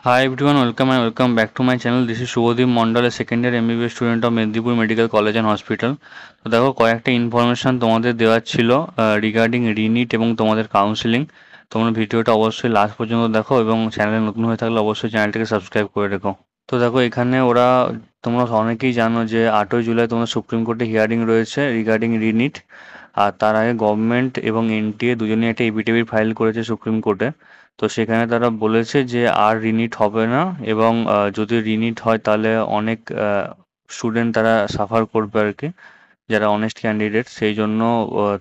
Hi everyone, welcome and welcome back to my channel. This is Shubhodip Mondal, a second year MBBS student of Medipur Medical College and Hospital. তো দেখো কয়েকটা information তোমাদের দেওয়ার ছিল regarding রিনিট এবং তোমাদের counselling. তোমরা ভিডিওটা অবশ্যই লাস্ট পর্যন্ত দেখো এবং চ্যানেলে নতুন হয়ে থাকলে অবশ্যই চ্যানেলটাকে সাবস্ক্রাইব করে রেখো। তো দেখো এখানে ওরা, তোমরা অনেকেই জানো যে 8ই জুলাই তোমাদের সুপ্রিম কোর্টে হিয়ারিং রয়েছে রিগার্ডিং রিনিট। আর তার আগে গভর্নমেন্ট এবং এনটিএ দুজনেই একটা এফিডেভিট ফাইল করেছে সুপ্রিম কোর্টে। তো সেখানে তারা বলেছে যে আর রিনিট হবে না, এবং যদি রিনিট হয় তাহলে অনেক স্টুডেন্ট তারা সাফার করবে আর কি, যারা অনেস্ট ক্যান্ডিডেট। সেই জন্য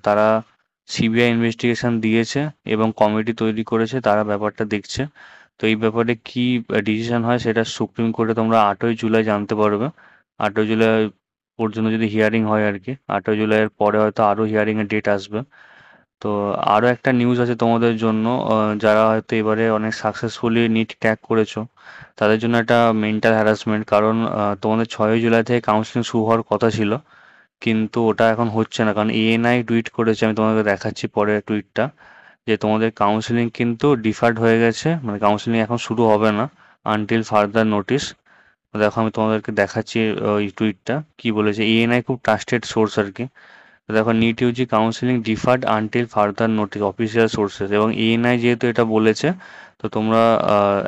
তারা সিবিআই ইনভেস্টিগেশন দিয়েছে এবং কমিটি তৈরি করেছে, তারা ব্যাপারটা দেখছে। তো এই ব্যাপারে কি ডিসিশন হয় সেটা সুপ্রিম কোর্টে তোমরা 8ই জুলাই জানতে পারবে। 8ই জুলাই পর্যন্ত যদি হিয়ারিং হয় আর কি, 8ই জুলাইয়ের পরে হয়তো আরও হিয়ারিংয়ের ডেট আসবে। তো আরও একটা নিউজ আছে তোমাদের জন্য, যারা হয়তো এবারে অনেক সাকসেসফুলি নিট ক্র্যাক করেছো তাদের জন্য একটা মেন্টাল হ্যারাসমেন্ট। কারণ তোমাদের 6ই জুলাই থেকে কাউন্সিলিং শুরু হওয়ার কথা ছিল, কিন্তু ওটা এখন হচ্ছে না। কারণ এএনআই টুইট করেছে, আমি তোমাকে দেখাচ্ছি পরে টুইটটা, যে তোমাদের কাউন্সিলিং কিন্তু ডিফার্ড হয়ে গেছে, মানে কাউন্সিলিং এখন শুরু হবে না আনটিল ফার্দার নোটিশ। দেখো আমি তোমাদেরকে দেখাচ্ছি ওই টুইটটা কি বলেছে। এএনআই খুব ট্রাস্টেড সোর্স আর কি। তো দেখো, NEET UG counselling deferred until further notice, official sources. এবং এএনআই যেহেতু এটা বলেছে, তো তোমরা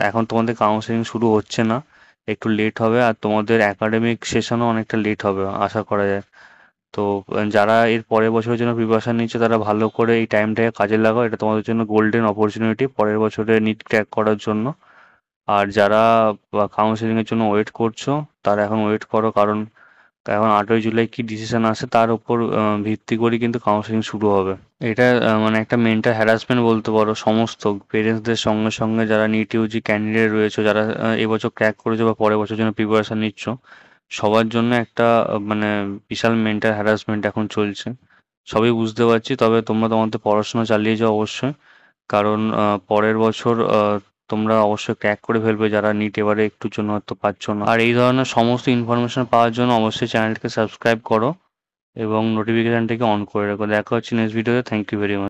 এখন তোমাদের কাউন্সিলিং শুরু হচ্ছে না, একটু লেট হবে। আর তোমাদের একাডেমিক সেশনও অনেকটা লেট হবে আশা করা যায়। তো যারা এর পরের বছরের জন্য প্রিপারেশন নিচ্ছে তারা ভালো করে এই টাইমটাকে কাজে লাগাও, এটা তোমাদের জন্য গোল্ডেন অপরচুনিটি পরের বছরে নিট ক্র্যাক করার জন্য। আর যারা কাউন্সিলিং এর জন্য ওয়েট করছো, তারা এখন ওয়েট করো, কারণ এখন 8ই জুলাই কি ডিসিশন আসে তার উপর ভিত্তি করে কিন্তু কাউন্সিলিং শুরু হবে। এটা মানে একটা মেন্টাল হ্যারাসমেন্ট বলতে পারো সমস্ত পেরেন্টসদের সঙ্গে সঙ্গে যারা নিট ইউজি ক্যান্ডিডেট রয়েছে, যারা এবছর ক্র্যাক করেছো বা পরের বছর জন্য প্রিপারেশন নিচ্ছ, সবার জন্য একটা মানে বিশাল মেন্টাল হ্যারাসমেন্ট এখন চলছে। সবই বুঝতে পারছি, তবে তোমরা তোমাদের পড়াশোনা চালিয়ে যাও অবশ্যই। কারণ পরের বছর তোমরা অবশ্যই ক্র্যাক করে ফেলবে, যারা নিট এবারে একটুর জন্য হয়তো পাচ্ছ না। আর এই ধরনের সমস্ত ইনফরমেশন পাওয়ার জন্য অবশ্যই চ্যানেলটিকে সাবস্ক্রাইব করো এবং নোটিফিকেশনটাকে অন করে রাখো। দেখা হচ্ছে নেক্সট ভিডিওতে। Thank you very much.